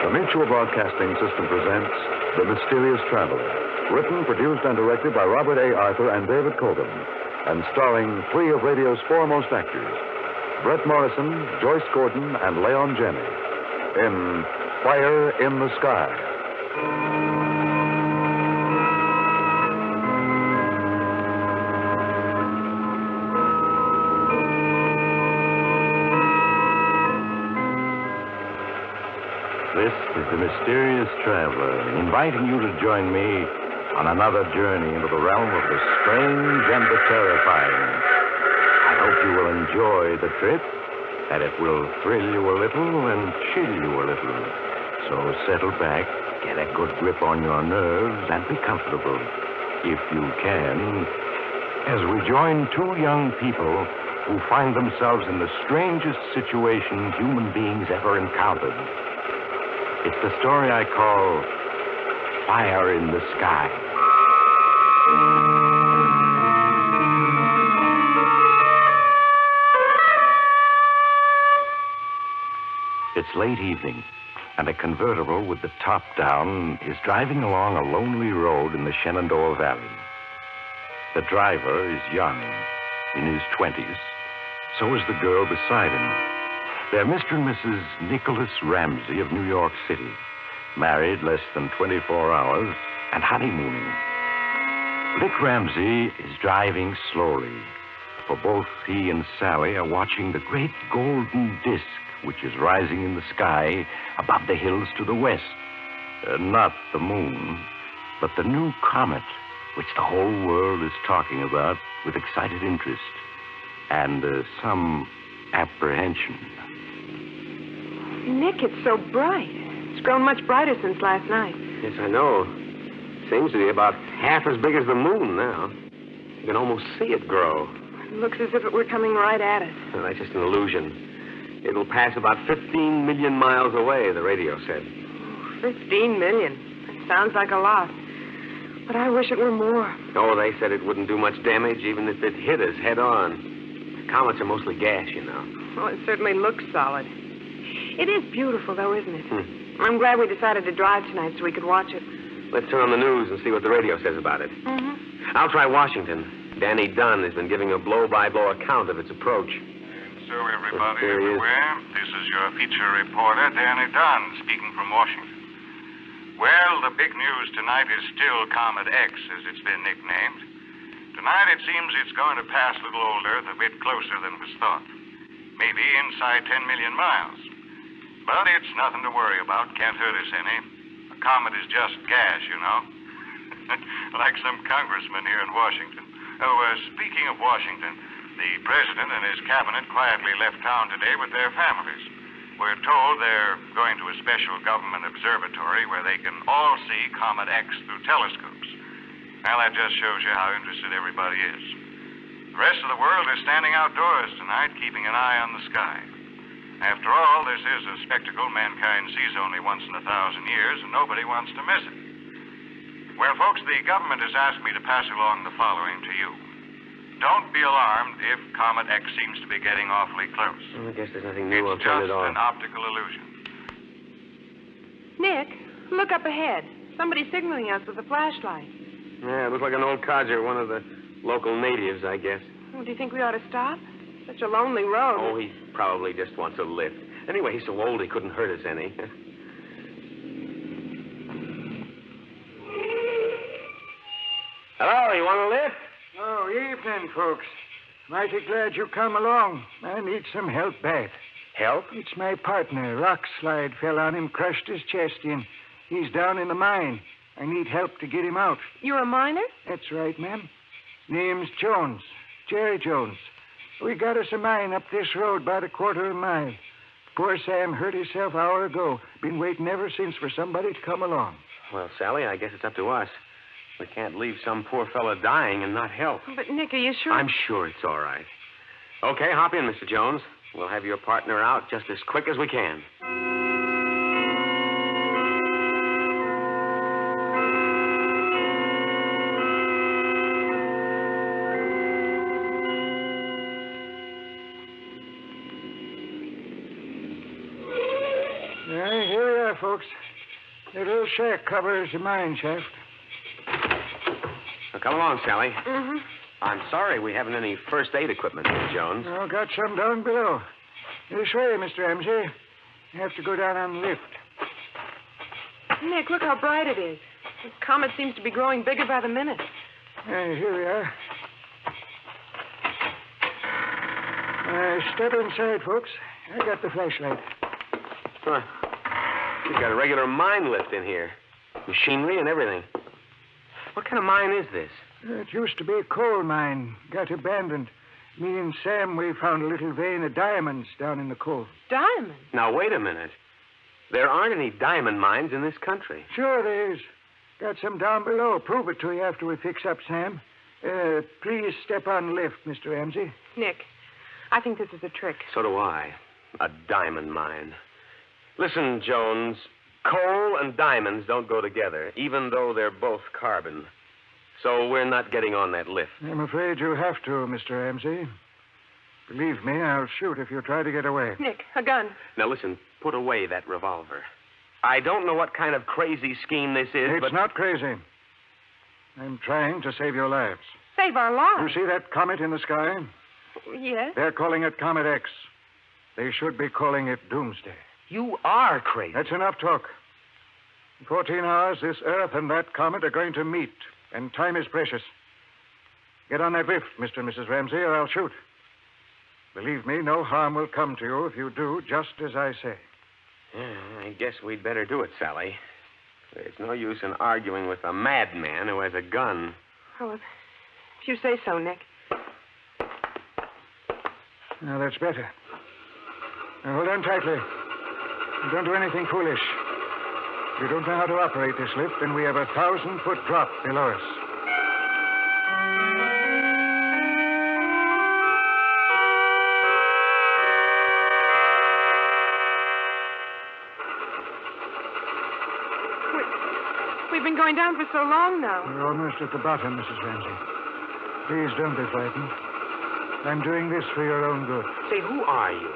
The Mutual Broadcasting System presents The Mysterious Traveler, written, produced, and directed by Robert A. Arthur and David Cogan, and starring three of radio's foremost actors, Brett Morrison, Joyce Gordon, and Leon Jenney, in Fire in the Sky. This is the Mysterious Traveler, inviting you to join me on another journey into the realm of the strange and the terrifying. I hope you will enjoy the trip, that it will thrill you a little and chill you a little. So settle back, get a good grip on your nerves, and be comfortable, if you can, as we join two young people who find themselves in the strangest situation human beings ever encountered. It's the story I call Fire in the Sky. It's late evening, and a convertible with the top down is driving along a lonely road in the Shenandoah Valley. The driver is young, in his 20s. So is the girl beside him. They're Mr. and Mrs. Nicholas Ramsey of New York City, married less than 24 hours and honeymooning. Dick Ramsey is driving slowly, for both he and Sally are watching the great golden disk which is rising in the sky above the hills to the west. Not the moon, but the new comet which the whole world is talking about with excited interest and some apprehension. Nick, it's so bright. It's grown much brighter since last night. Yes, I know. Seems to be about half as big as the moon now. You can almost see it grow. It looks as if it were coming right at us. Well, that's just an illusion. It'll pass about 15 million miles away, the radio said. 15 million. That sounds like a lot. But I wish it were more. Oh, they said it wouldn't do much damage even if it hit us head on. Comets are mostly gas, you know. Well, it certainly looks solid. It is beautiful, though, isn't it? I'm glad we decided to drive tonight so we could watch it. Let's turn on the news and see what the radio says about it. I'll try Washington. Danny Dunn has been giving a blow-by-blow account of its approach. And so, everybody everywhere, this is your feature reporter, Danny Dunn, speaking from Washington. Well, the big news tonight is still Comet X, as it's been nicknamed. Tonight, it seems it's going to pass little old Earth a bit closer than was thought. Maybe inside 10 million miles. But it's nothing to worry about. Can't hurt us any. A comet is just gas, you know. Like some congressman here in Washington. Speaking of Washington, the president and his cabinet quietly left town today with their families. We're told they're going to a special government observatory where they can all see Comet X through telescopes. Well, that just shows you how interested everybody is. The rest of the world is standing outdoors tonight, keeping an eye on the sky. After all, this is a spectacle mankind sees only once in 1,000 years, and nobody wants to miss it. Well, folks, the government has asked me to pass along the following to you. Don't be alarmed if Comet X seems to be getting awfully close. I guess there's nothing new. I'll turn it off. It's just an optical illusion. Nick, look up ahead. Somebody's signaling us with a flashlight. Yeah, it looks like an old codger, one of the local natives, I guess. Oh, do you think we ought to stop? Such a lonely road. Oh, he probably just wants a lift. Anyway, he's so old he couldn't hurt us any. Hello, you want a lift? Oh, evening, folks. Mighty glad you come along. I need some help bad. Help? It's my partner. Rock slide fell on him, crushed his chest in. He's down in the mine. I need help to get him out. You're a miner? That's right, ma'am. Name's Jones. Jerry Jones. We got us a mine up this road about a quarter of a mile. Poor Sam hurt himself an hour ago. Been waiting ever since for somebody to come along. Well, Sally, I guess it's up to us. We can't leave some poor fella dying and not help. But, Nick, are you sure? I'm sure it's all right. Okay, hop in, Mr. Jones. We'll have your partner out just as quick as we can. Here we are, folks. The little shack covers the mine shaft. Well, come along, Sally. Mm-hmm. I'm sorry we haven't any first aid equipment, Miss Jones. Oh, got some down below. This way, Mr. Ramsey. You have to go down on the lift. Nick, look how bright it is. This comet seems to be growing bigger by the minute. Here we are. Step inside, folks. I got the flashlight. Huh. You've got a regular mine lift in here. Machinery and everything. What kind of mine is this? It used to be a coal mine. Got abandoned. Me and Sam, we found a little vein of diamonds down in the coal. Diamonds? Now, wait a minute. There aren't any diamond mines in this country. Sure there is. Got some down below. Prove it to you after we fix up, Sam. Please step on the lift, Mr. Ramsey. Nick, I think this is a trick. So do I. A diamond mine. Listen, Jones, coal and diamonds don't go together, even though they're both carbon. So we're not getting on that lift. I'm afraid you have to, Mr. Ramsey. Believe me, I'll shoot if you try to get away. Nick, a gun. Now, listen, put away that revolver. I don't know what kind of crazy scheme this is, It's but... not crazy. I'm trying to save your lives. Save our You lives. see that comet in the sky? Yes? They're calling it Comet X. They should be calling it Doomsday. You are crazy. That's enough talk. In 14 hours, this Earth and that comet are going to meet, and time is precious. Get on that lift, Mr. and Mrs. Ramsey, or I'll shoot. Believe me, no harm will come to you if you do just as I say. Yeah, I guess we'd better do it, Sally. There's no use in arguing with a madman who has a gun. Oh, if you say so, Nick. Now, that's better. Now, hold on tightly. Don't do anything foolish. You don't know how to operate this lift, and we have a 1,000-foot drop below us. We've been going down for so long now. We're almost at the bottom, Mrs. Ramsey. Please don't be frightened. I'm doing this for your own good. Say, who are you?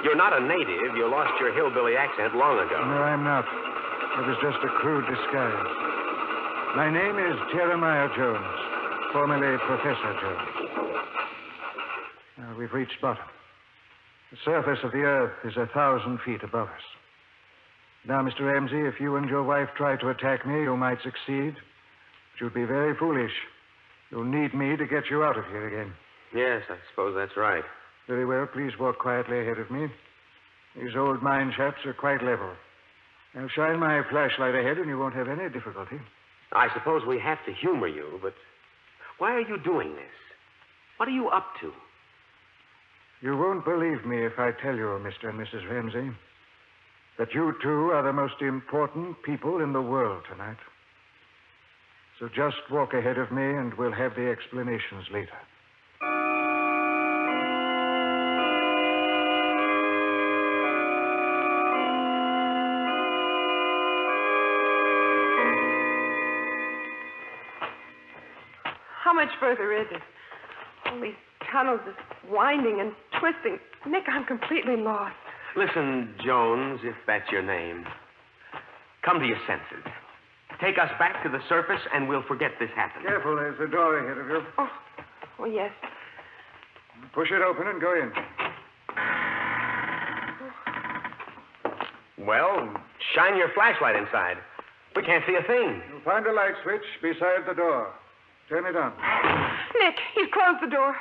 You're not a native. You lost your hillbilly accent long ago. No, I'm not. It was just a crude disguise. My name is Jeremiah Jones, formerly Professor Jones. Now, we've reached bottom. The surface of the Earth is 1,000 feet above us. Now, Mr. Ramsey, if you and your wife try to attack me, you might succeed. But you'd be very foolish. You'll need me to get you out of here again. Yes, I suppose that's right. Very well. Please walk quietly ahead of me. These old mine shafts are quite level. I'll shine my flashlight ahead, and you won't have any difficulty. I suppose we have to humor you, but why are you doing this? What are you up to? You won't believe me if I tell you, Mr. and Mrs. Ramsey, that you two are the most important people in the world tonight. So just walk ahead of me, and we'll have the explanations later. How much further is it? All these tunnels is winding and twisting. Nick, I'm completely lost. Listen, Jones, if that's your name. Come to your senses. Take us back to the surface, and we'll forget this happened. Careful, there's a door ahead of you. Oh, yes. Push it open and go in. Well, shine your flashlight inside. We can't see a thing. You'll find a light switch beside the door. Turn it on. Nick, he's closed the door.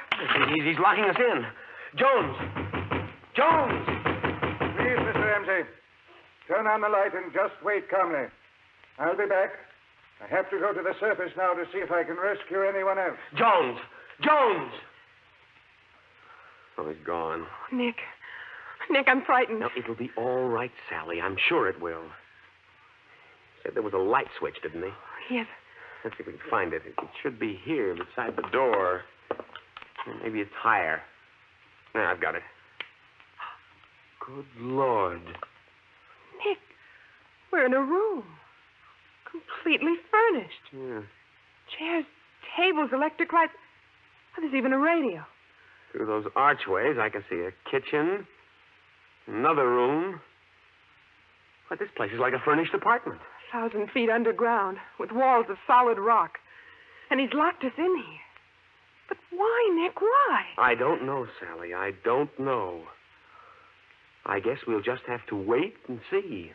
He's locking us in. Jones! Jones! Please, Mr. Ramsey, turn on the light and just wait calmly. I'll be back. I have to go to the surface now to see if I can rescue anyone else. Jones! Jones! Oh, he's gone. Nick, I'm frightened. Now, it'll be all right, Sally. I'm sure it will. Said there was a light switch, didn't he? Yes. Let's see if we can find it. It should be here beside the door. Maybe it's higher. There, I've got it. Good Lord. Nick, we're in a room. Completely furnished. Yeah. Chairs, tables, electric lights. Oh, there's even a radio. Through those archways, I can see a kitchen, another room, But this place is like a furnished apartment. 1,000 feet underground, with walls of solid rock. And he's locked us in here. But why, Nick? Why? I don't know, Sally. I don't know. I guess we'll just have to wait and see.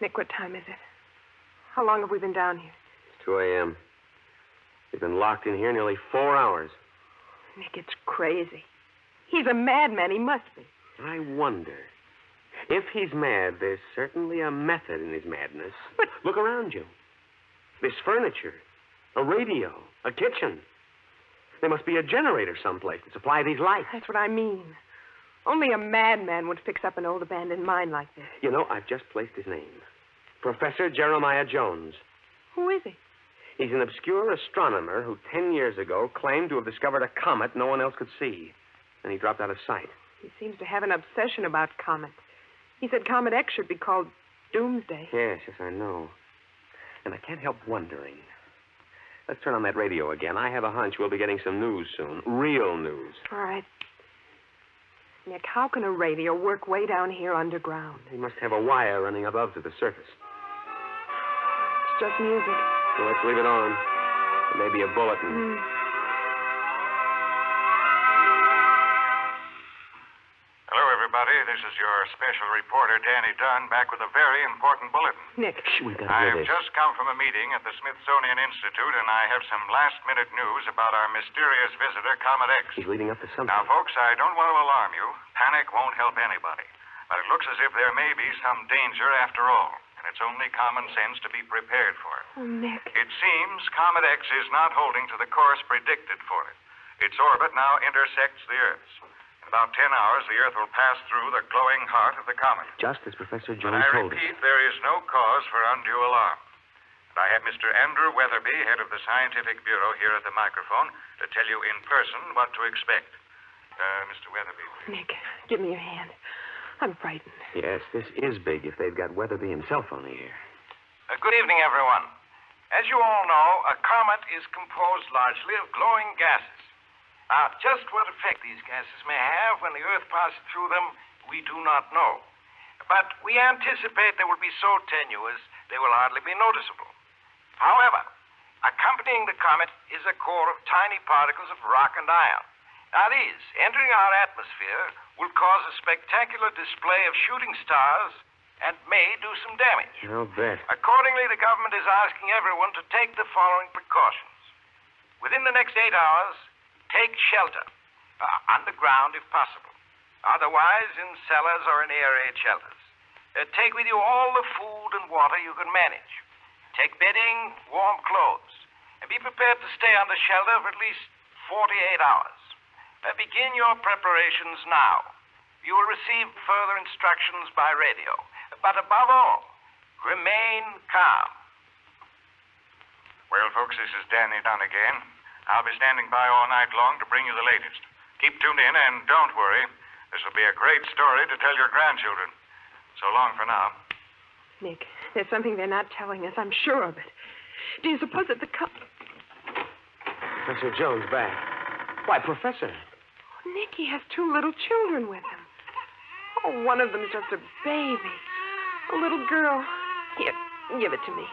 Nick, what time is it? How long have we been down here? It's 2 a.m. We've been locked in here nearly 4 hours. Nick, it's crazy. He's a madman. He must be. I wonder. If he's mad, there's certainly a method in his madness. But look around you. There's furniture, a radio, a kitchen. There must be a generator someplace to supply these lights. That's what I mean. Only a madman would fix up an old abandoned mine like this. You know, I've just placed his name. Professor Jeremiah Jones. Who is he? He's an obscure astronomer who 10 years ago claimed to have discovered a comet no one else could see. And he dropped out of sight. He seems to have an obsession about comets. He said Comet X should be called Doomsday. Yes, I know. And I can't help wondering. Let's turn on that radio again. I have a hunch we'll be getting some news soon. Real news. All right. Nick, how can a radio work way down here underground? He must have a wire running above to the surface. It's just music. Well, let's leave it on. Maybe a bulletin. Hello, everybody. This is your special reporter, Danny Dunn, back with a very important bulletin. Nick. Shh, we've got to I've hear this. just come from a meeting at the Smithsonian Institute, and I have some last-minute news about our mysterious visitor, Comet X. He's leading up to something. Now, folks, I don't want to alarm you. Panic won't help anybody. But it looks as if there may be some danger after all, and it's only common sense to be prepared for it. Oh, Nick. It seems Comet X is not holding to the course predicted for it. Its orbit now intersects the Earth's. In about 10 hours, the Earth will pass through the glowing heart of the comet. Just as Professor But Jones I told us. repeat, there is no cause for undue alarm. And I have Mr. Andrew Weatherby, head of the Scientific Bureau, here at the microphone to tell you in person what to expect. Mr. Weatherby, please. Nick, give me your hand. I'm frightened. Yes, this is big if they've got Weatherby himself on the air. Good evening, everyone. As you all know, a comet is composed largely of glowing gases. Now, just what effect these gases may have when the Earth passes through them, we do not know. But we anticipate they will be so tenuous they will hardly be noticeable. However, accompanying the comet is a core of tiny particles of rock and iron. Now, these, entering our atmosphere, will cause a spectacular display of shooting stars and may do some damage. I'll bet. Accordingly, the government is asking everyone to take the following precautions. Within the next 8 hours, take shelter, underground if possible. Otherwise, in cellars or in air-raid shelters. Take with you all the food and water you can manage. Take bedding, warm clothes. And be prepared to stay under shelter for at least 48 hours. Begin your preparations now. You will receive further instructions by radio. But above all, remain calm. Well, folks, this is Danny Dunn again. I'll be standing by all night long to bring you the latest. Keep tuned in, and don't worry. This will be a great story to tell your grandchildren. So long for now. Nick, there's something they're not telling us. I'm sure of it. Do you suppose that the Professor Jones back. Why, Professor. Oh, Nick, he has 2 little children with him. Oh, one of them's just a baby. A little girl. Here, give it to me.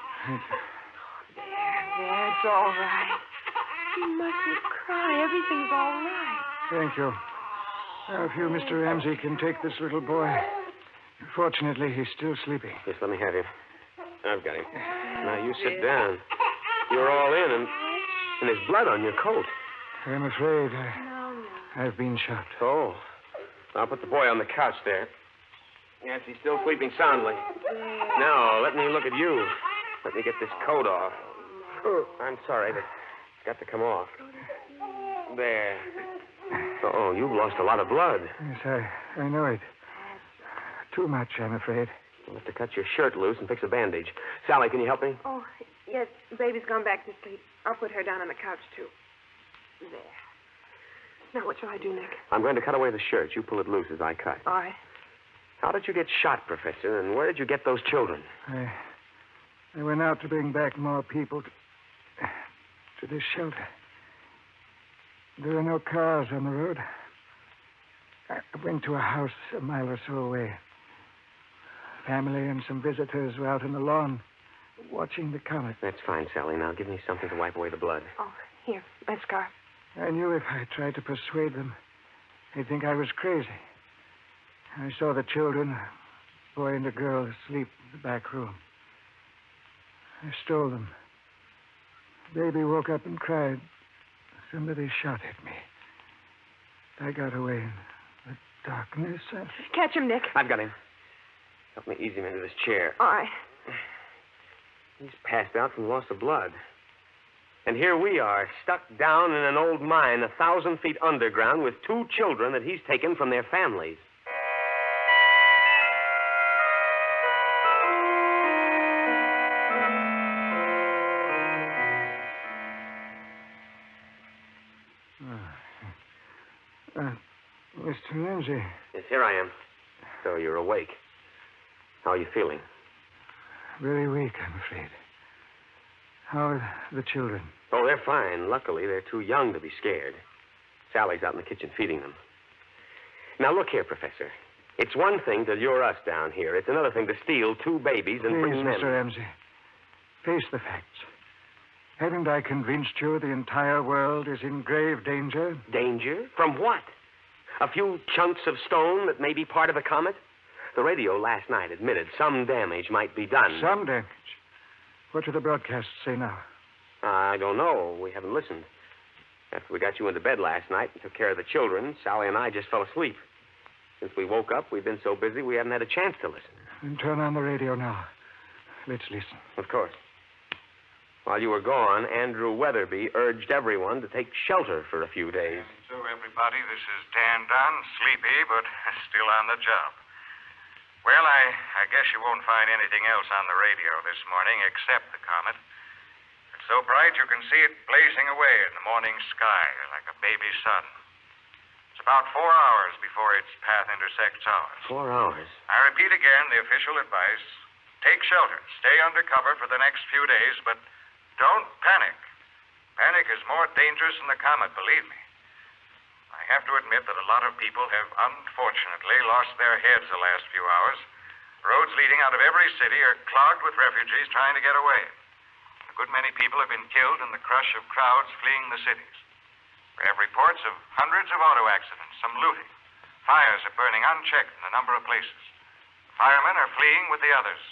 There, it's all right. You mustn't cry. Everything's all right. Thank you. Now, if you, Mr. Ramsey, can take this little boy. Fortunately, he's still sleeping. Yes, let me have him. I've got him. Now, you sit down. You're all in, and there's blood on your coat. I'm afraid I've been shot. Oh. I'll put the boy on the couch there. Yes, he's still sleeping soundly. Now, let me look at you. Let me get this coat off. Oh, I'm sorry, but it's got to come off. There. Oh, you've lost a lot of blood. Yes, I know it. Too much, I'm afraid. You'll have to cut your shirt loose and fix a bandage. Sally, can you help me? Oh, yes, baby's gone back to sleep. I'll put her down on the couch, too. There. Now, what shall I do, Nick? I'm going to cut away the shirt. You pull it loose as I cut. All right. How did you get shot, Professor, and where did you get those children? I went out to bring back more people to this shelter. There are no cars on the road. I went to a house a mile or so away. Family and some visitors were out on the lawn watching the comet. That's fine, Sally. Now give me something to wipe away the blood. Oh, here, my scarf. I knew if I tried to persuade them, they'd think I was crazy. I saw the children, a boy and a girl, asleep in the back room. I stole them. Baby woke up and cried. Somebody shot at me. I got away in the darkness. Catch him, Nick. I've got him. Help me ease him into this chair. All right. He's passed out from loss of blood. And here we are, stuck down in an old mine 1,000 feet underground with 2 children that he's taken from their families. Mr. Lindsay. Yes, here I am. So you're awake. How are you feeling? Very weak, I'm afraid. How are the children? Oh, they're fine. Luckily, they're too young to be scared. Sally's out in the kitchen feeding them. Now, look here, Professor. It's one thing to lure us down here. It's another thing to steal 2 babies and bring Please, them. Mr. Ramsey, face the facts. Haven't I convinced you the entire world is in grave danger? Danger? From what? A few chunks of stone that may be part of a comet? The radio last night admitted some damage might be done. Some damage. What do the broadcasts say now? I don't know. We haven't listened. After we got you into bed last night and took care of the children, Sally and I just fell asleep. Since we woke up, we've been so busy we haven't had a chance to listen. Then turn on the radio now. Let's listen. Of course. While you were gone, Andrew Weatherby urged everyone to take shelter for a few days. And so, everybody, this is Dan Dunn, sleepy, but still on the job. Well, I guess you won't find anything else on the radio this morning except the comet. It's so bright you can see it blazing away in the morning sky like a baby sun. It's about 4 hours before its path intersects ours. 4 hours? I repeat again the official advice. Take shelter. Stay under cover for the next few days, but don't panic. Panic is more dangerous than the comet, believe me. I have to admit that a lot of people have unfortunately lost their heads the last few hours. Roads leading out of every city are clogged with refugees trying to get away. A good many people have been killed in the crush of crowds fleeing the cities. We have reports of hundreds of auto accidents, some looting. Fires are burning unchecked in a number of places. Firemen are fleeing with the others.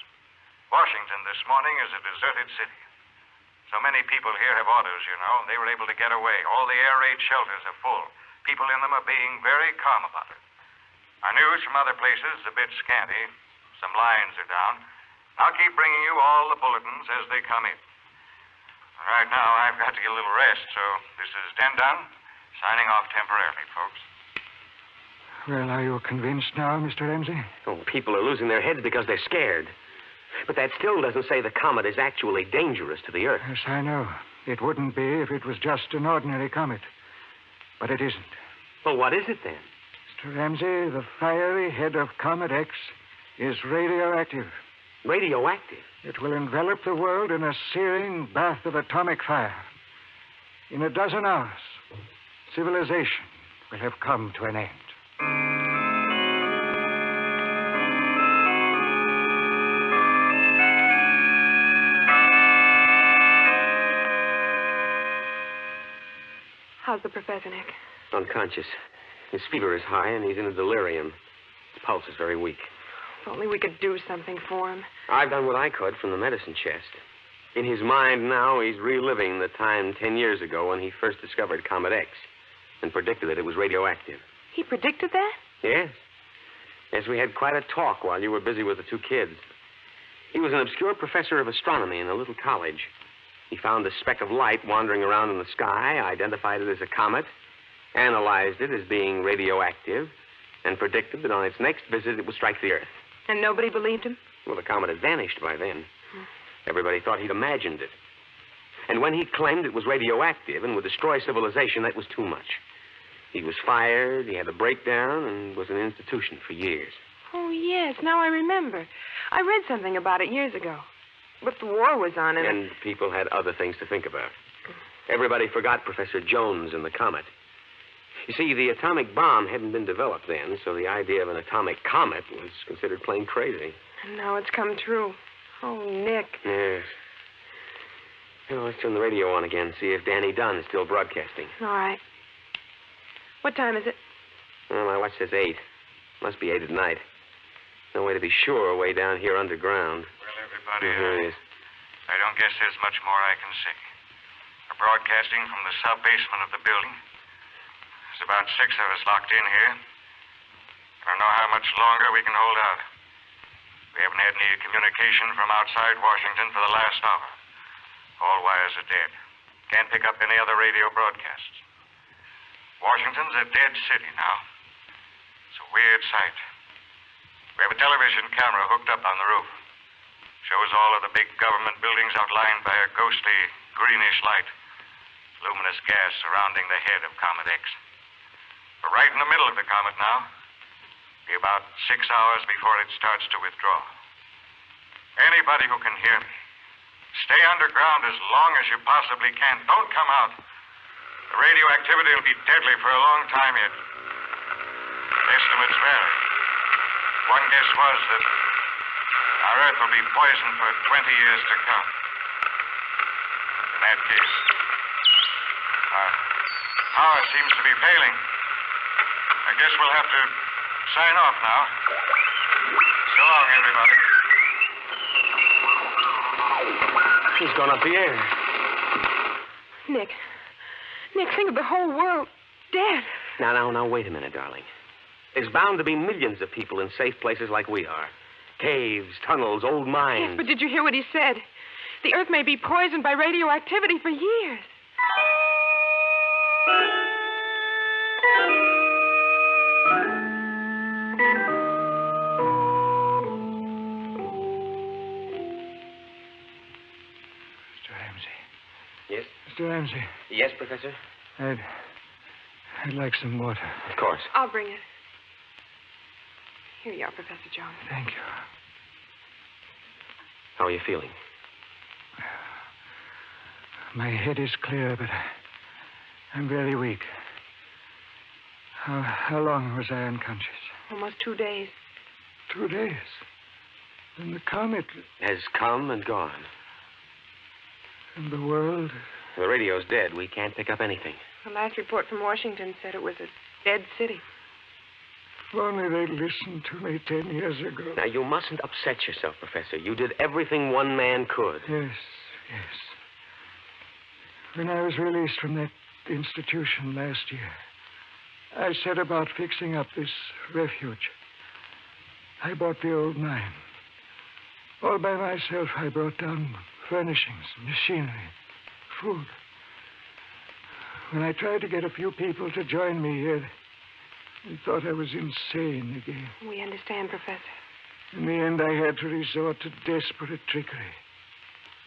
Washington this morning is a deserted city. So many people here have autos, you know, and they were able to get away. All the air raid shelters are full. People in them are being very calm about it. Our news from other places is a bit scanty. Some lines are down. I'll keep bringing you all the bulletins as they come in. Right now, I've got to get a little rest, so this is Dan Dunn, signing off temporarily, folks. Well, are you convinced now, Mr. Ramsey? Oh, people are losing their heads because they're scared. But that still doesn't say the comet is actually dangerous to the Earth. Yes, I know. It wouldn't be if it was just an ordinary comet. But it isn't. Well, what is it then? Mr. Ramsey, the fiery head of Comet X is radioactive. Radioactive? It will envelop the world in a searing bath of atomic fire. In a dozen hours, civilization will have come to an end. How's the professor, Nick? Unconscious. His fever is high, and he's in a delirium. His pulse is very weak. If only we could do something for him. I've done what I could from the medicine chest. In his mind now, he's reliving the time 10 years ago when he first discovered Comet X and predicted that it was radioactive. He predicted that? Yes. Yes, we had quite a talk while you were busy with the 2 kids. He was an obscure professor of astronomy in a little college. He found a speck of light wandering around in the sky, identified it as a comet, analyzed it as being radioactive, and predicted that on its next visit it would strike the Earth. And nobody believed him? Well, the comet had vanished by then. Everybody thought he'd imagined it. And when he claimed it was radioactive and would destroy civilization, that was too much. He was fired, he had a breakdown, and was in an institution for years. Oh, yes, now I remember. I read something about it years ago. But the war was on, and people had other things to think about. Everybody forgot Professor Jones and the comet. You see, the atomic bomb hadn't been developed then, so the idea of an atomic comet was considered plain crazy. And now it's come true. Oh, Nick. Yes. Well, let's turn the radio on again, see if Danny Dunn is still broadcasting. All right. What time is it? Well, my watch says 8. Must be 8 at night. No way to be sure way down here underground. Well, everybody, Yes. I don't guess there's much more I can say. We're broadcasting from the sub-basement of the building. There's about 6 of us locked in here. I don't know how much longer we can hold out. We haven't had any communication from outside Washington for the last hour. All wires are dead. Can't pick up any other radio broadcasts. Washington's a dead city now. It's a weird sight. We have a television camera hooked up on the roof. Shows all of the big government buildings outlined by a ghostly, greenish light. Luminous gas surrounding the head of Comet X. We're right in the middle of the comet now. Be about 6 hours before it starts to withdraw. Anybody who can hear me, stay underground as long as you possibly can. Don't come out. The radioactivity will be deadly for a long time yet. Estimates vary. One guess was that our Earth will be poisoned for 20 years to come. In that case, our power seems to be failing. I guess we'll have to sign off now. So long, everybody. He's gone up the air. Nick, think of the whole world dead. Now, wait a minute, darling. There's bound to be millions of people in safe places like we are. Caves, tunnels, old mines. Yes, but did you hear what he said? The Earth may be poisoned by radioactivity for years. Mr. Ramsey. Yes? Mr. Ramsey, Yes, Professor? I'd like some water. Of course. I'll bring it. Here you are, Professor Jones. Thank you. How are you feeling? My head is clear, but I'm very weak. How long was I unconscious? Almost 2 days. 2 days. Then the comet Has come and gone. and the world. The radio's dead. We can't pick up anything. The last report from Washington said it was a dead city. If only they'd listened to me 10 years ago. Now, you mustn't upset yourself, Professor. You did everything one man could. Yes. When I was released from that institution last year, I set about fixing up this refuge. I bought the old mine. All by myself, I brought down furnishings, machinery, food. When I tried to get a few people to join me here, they thought I was insane again. We understand, Professor. In the end, I had to resort to desperate trickery,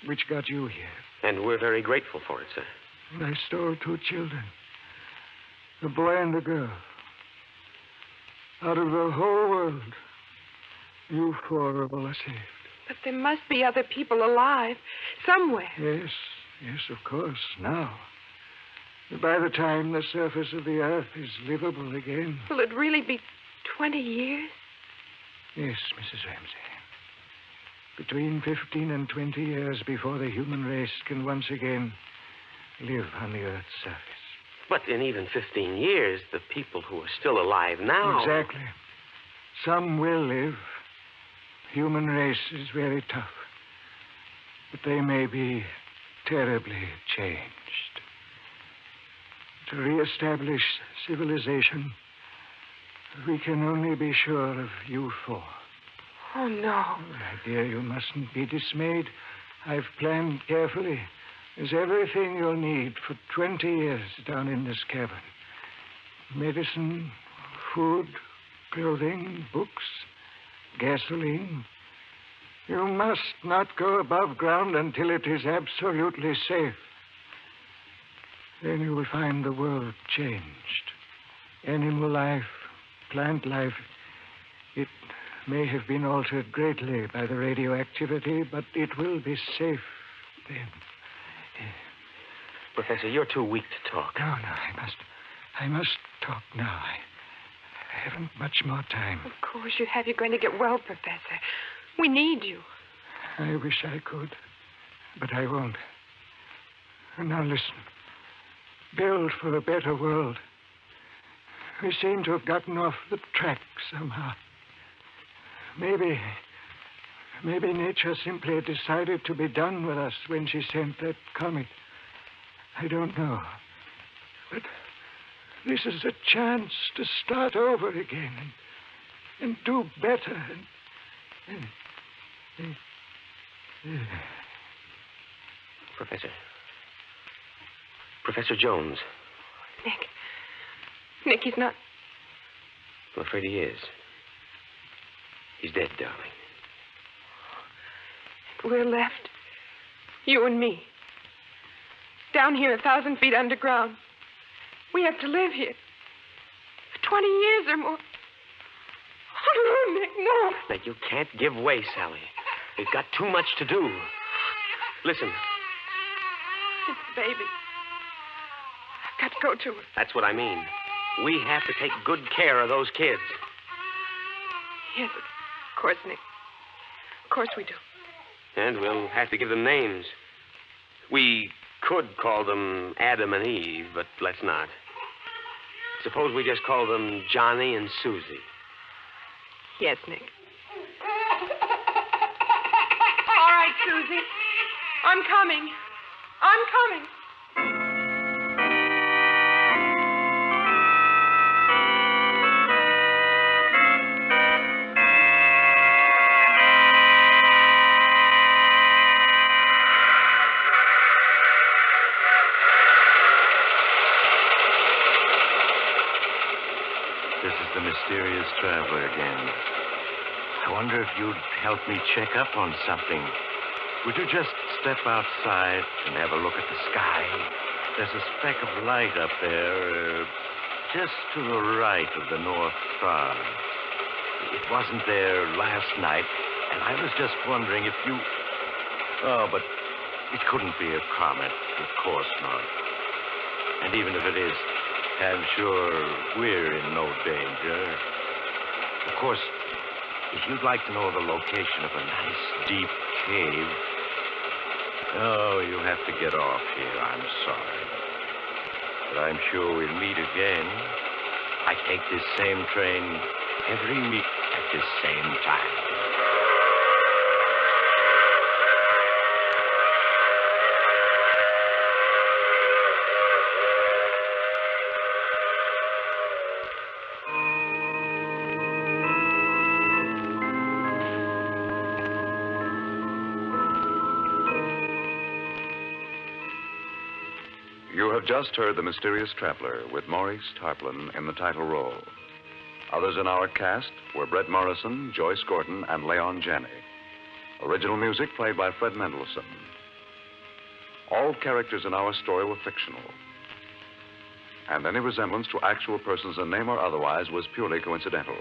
which got you here. And we're very grateful for it, sir. And I stole 2 children, a boy and a girl. Out of the whole world, you 4 are all saved. But there must be other people alive somewhere. Yes, of course, now. By the time the surface of the Earth is livable again. Will it really be 20 years? Yes, Mrs. Ramsey. Between 15 and 20 years before the human race can once again live on the Earth's surface. But in even 15 years, the people who are still alive now... Exactly. Some will live. Human race is very tough. But they may be terribly changed. To reestablish civilization, we can only be sure of you 4. Oh, no. My dear, you mustn't be dismayed. I've planned carefully. There's everything you'll need for 20 years down in this cavern. Medicine, food, clothing, books, gasoline. You must not go above ground until it is absolutely safe. Then you will find the world changed. Animal life, plant life, it may have been altered greatly by the radioactivity, but it will be safe then. Professor, you're too weak to talk. No, I must talk now. I haven't much more time. Of course you have. You're going to get well, Professor. We need you. I wish I could, but I won't. Now listen. Build for a better world. We seem to have gotten off the track somehow. Maybe nature simply decided to be done with us when she sent that comet. I don't know. But this is a chance to start over again and do better. Professor Jones. Nick, he's not... I'm afraid he is. He's dead, darling. We're left. You and me. Down here 1,000 feet underground. We have to live here. For 20 years or more. Oh, no, Nick, no. Now, you can't give way, Sally. We've got too much to do. Listen. It's the baby. I've got to go to her. That's what I mean. We have to take good care of those kids. Yes, of course, Nick. Of course we do. And we'll have to give them names. We could call them Adam and Eve, but let's not. Suppose we just call them Johnny and Susie. Yes, Nick. All right, Susie. I'm coming. This is the mysterious traveler again. I wonder if you'd help me check up on something. Would you just step outside and have a look at the sky? There's a speck of light up there, just to the right of the North Star. It wasn't there last night, and I was just wondering if you... Oh, but it couldn't be a comet. Of course not. And even if it is, I'm sure we're in no danger. Of course, if you'd like to know the location of a nice, deep cave... Oh, you'll have to get off here. I'm sorry. But I'm sure we'll meet again. I take this same train every week at this same time. You have just heard The Mysterious Traveler with Maurice Tarplin in the title role. Others in our cast were Brett Morrison, Joyce Gordon, and Leon Janney. Original music played by Fred Mendelssohn. All characters in our story were fictional, and any resemblance to actual persons in name or otherwise was purely coincidental.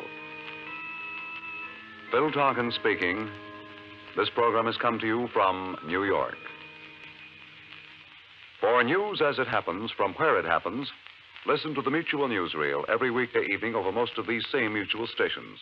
Phil Tonkin speaking. This program has come to you from New York. For news as it happens, from where it happens, listen to the Mutual Newsreel every weekday evening over most of these same Mutual stations.